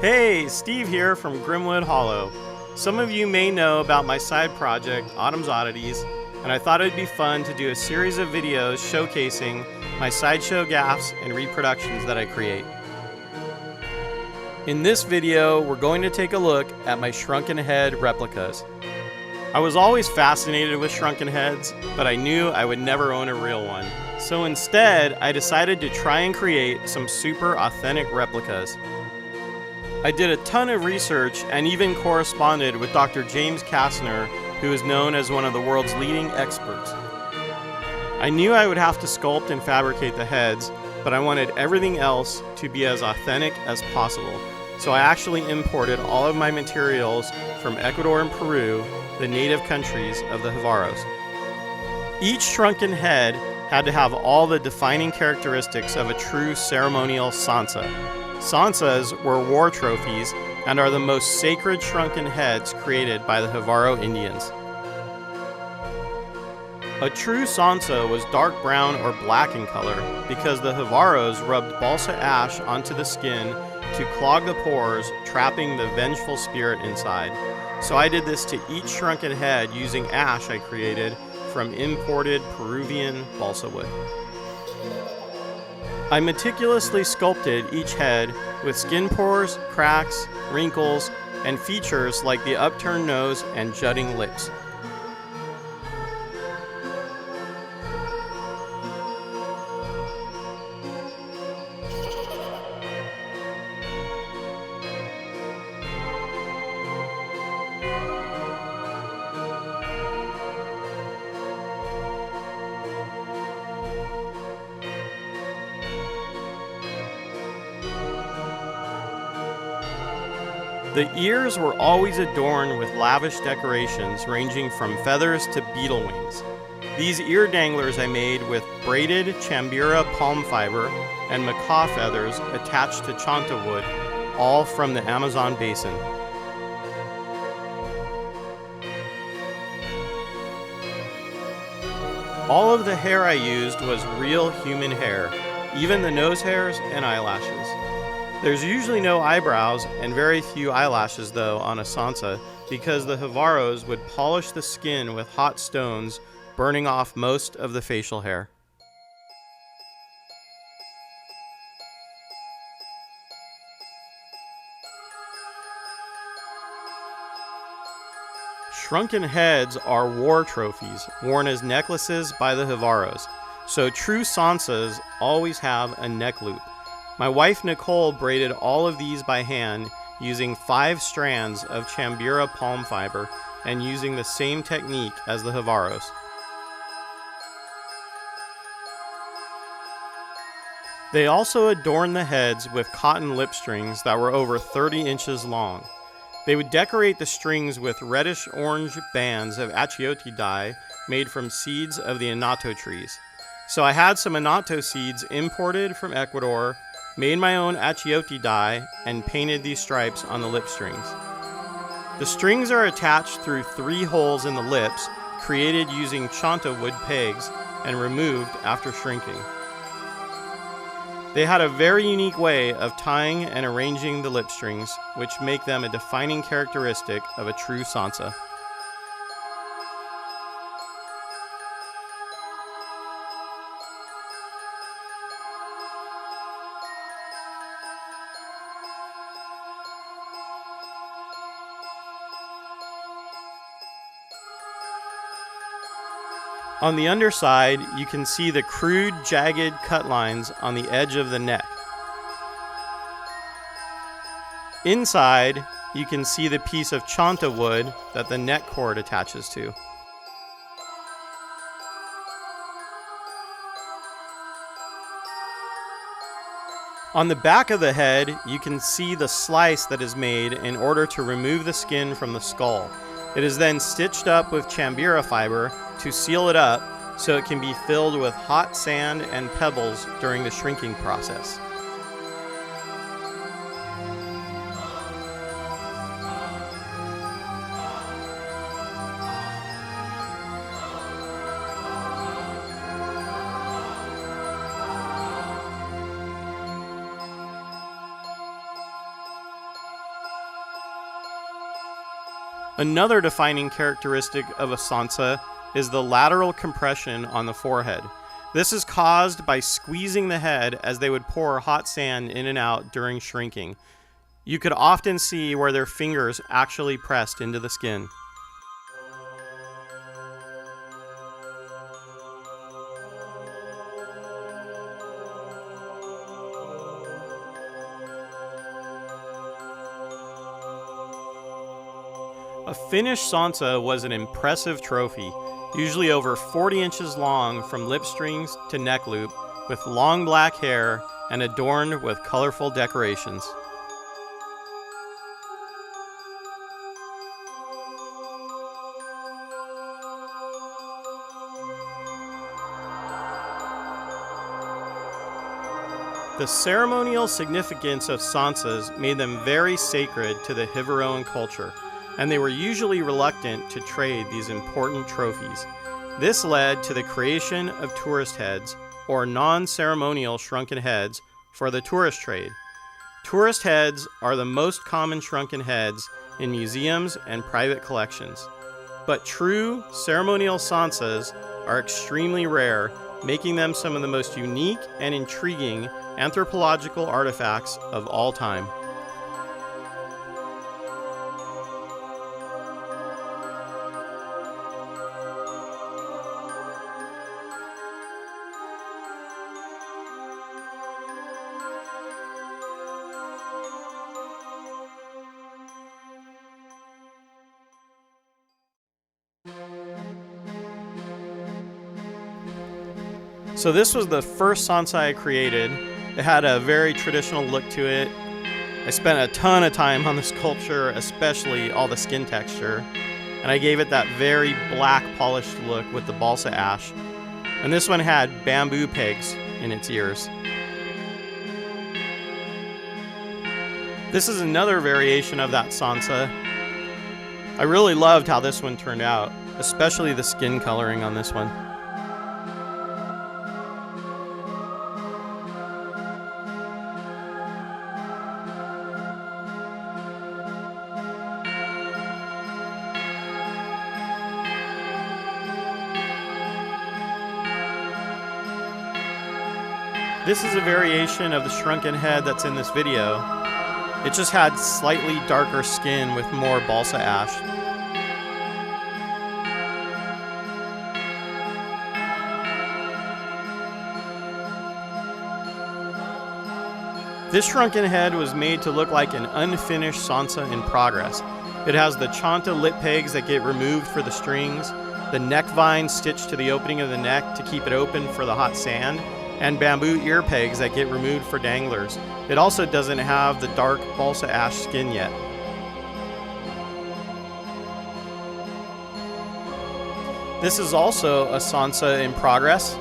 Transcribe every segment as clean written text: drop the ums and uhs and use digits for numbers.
Hey, Steve here from Grimwood Hollow. Some of you may know about my side project, Autumn's Oddities, and I thought it'd be fun to do a series of videos showcasing my sideshow gaffs and reproductions that I create. In this video, we're going to take a look at my Shrunken Head replicas. I was always fascinated with shrunken heads, but I knew I would never own a real one. So instead, I decided to try and create some super authentic replicas. I did a ton of research and even corresponded with Dr. James Kastner, who is known as one of the world's leading experts. I knew I would have to sculpt and fabricate the heads, but I wanted everything else to be as authentic as possible. So I actually imported all of my materials from Ecuador and Peru, the native countries of the Javaros. Each shrunken head had to have all the defining characteristics of a true ceremonial sansa. Sansas were war trophies and are the most sacred shrunken heads created by the Javaro Indians. A true sansa was dark brown or black in color because the Javaros rubbed balsa ash onto the skin to clog the pores, trapping the vengeful spirit inside. So I did this to each shrunken head using ash I created from imported Peruvian balsa wood. I meticulously sculpted each head with skin pores, cracks, wrinkles, and features like the upturned nose and jutting lips. The ears were always adorned with lavish decorations ranging from feathers to beetle wings. These ear danglers I made with braided chambira palm fiber and macaw feathers attached to chanta wood, all from the Amazon basin. All of the hair I used was real human hair, even the nose hairs and eyelashes. There's usually no eyebrows and very few eyelashes though on a sansa because the Javaros would polish the skin with hot stones, burning off most of the facial hair. Shrunken heads are war trophies worn as necklaces by the Javaros, so true sansas always have a neck loop. My wife Nicole braided all of these by hand using 5 strands of chambira palm fiber and using the same technique as the Javaros. They also adorned the heads with cotton lip strings that were over 30 inches long. They would decorate the strings with reddish-orange bands of achiote dye made from seeds of the anato trees. So I had some anato seeds imported from Ecuador, made my own achiote dye, and painted these stripes on the lip strings. The strings are attached through 3 holes in the lips, created using chanta wood pegs and removed after shrinking. They had a very unique way of tying and arranging the lip strings, which make them a defining characteristic of a true sansa. On the underside, you can see the crude, jagged cut lines on the edge of the neck. Inside, you can see the piece of chanta wood that the neck cord attaches to. On the back of the head, you can see the slice that is made in order to remove the skin from the skull. It is then stitched up with chambira fiber to seal it up so it can be filled with hot sand and pebbles during the shrinking process. Another defining characteristic of a sansa is the lateral compression on the forehead. This is caused by squeezing the head as they would pour hot sand in and out during shrinking. You could often see where their fingers actually pressed into the skin. A finished sansa was an impressive trophy, usually over 40 inches long from lip strings to neck loop, with long black hair and adorned with colorful decorations. The ceremonial significance of sansas made them very sacred to the Hiveroan culture, and they were usually reluctant to trade these important trophies. This led to the creation of tourist heads, or non-ceremonial shrunken heads, for the tourist trade. Tourist heads are the most common shrunken heads in museums and private collections. But true ceremonial sansas are extremely rare, making them some of the most unique and intriguing anthropological artifacts of all time. So this was the first sansa I created. It had a very traditional look to it. I spent a ton of time on the sculpture, especially all the skin texture, and I gave it that very black polished look with the balsa ash. And this one had bamboo pegs in its ears. This is another variation of that sansa. I really loved how this one turned out, especially the skin coloring on this one. This is a variation of the shrunken head that's in this video. It just had slightly darker skin with more balsa ash. This shrunken head was made to look like an unfinished sansa in progress. It has the chanta lip pegs that get removed for the strings, the neck vine stitched to the opening of the neck to keep it open for the hot sand, and bamboo ear pegs that get removed for danglers. It also doesn't have the dark balsa ash skin yet. This is also a sansa in progress.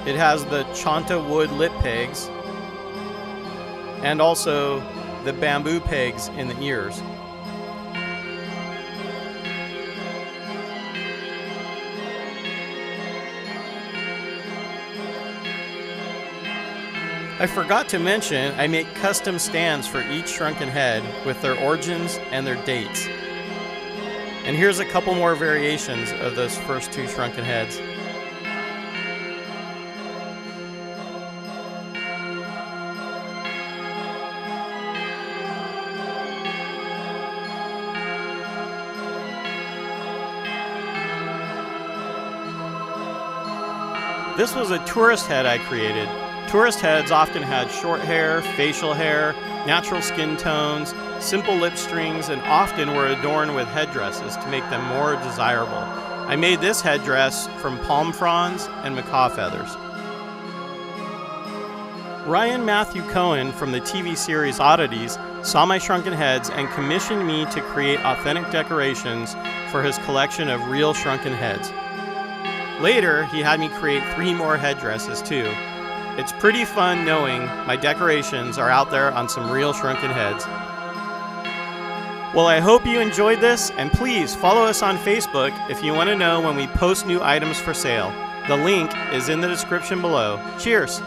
It has the chanta wood lip pegs and also the bamboo pegs in the ears. I forgot to mention, I make custom stands for each shrunken head with their origins and their dates. And here's a couple more variations of those first two shrunken heads. This was a tourist head I created. Tourist heads often had short hair, facial hair, natural skin tones, simple lip strings, and often were adorned with headdresses to make them more desirable. I made this headdress from palm fronds and macaw feathers. Ryan Matthew Cohen from the TV series Oddities saw my shrunken heads and commissioned me to create authentic decorations for his collection of real shrunken heads. Later, he had me create 3 more headdresses too. It's pretty fun knowing my decorations are out there on some real shrunken heads. Well, I hope you enjoyed this, and please follow us on Facebook if you want to know when we post new items for sale. The link is in the description below. Cheers!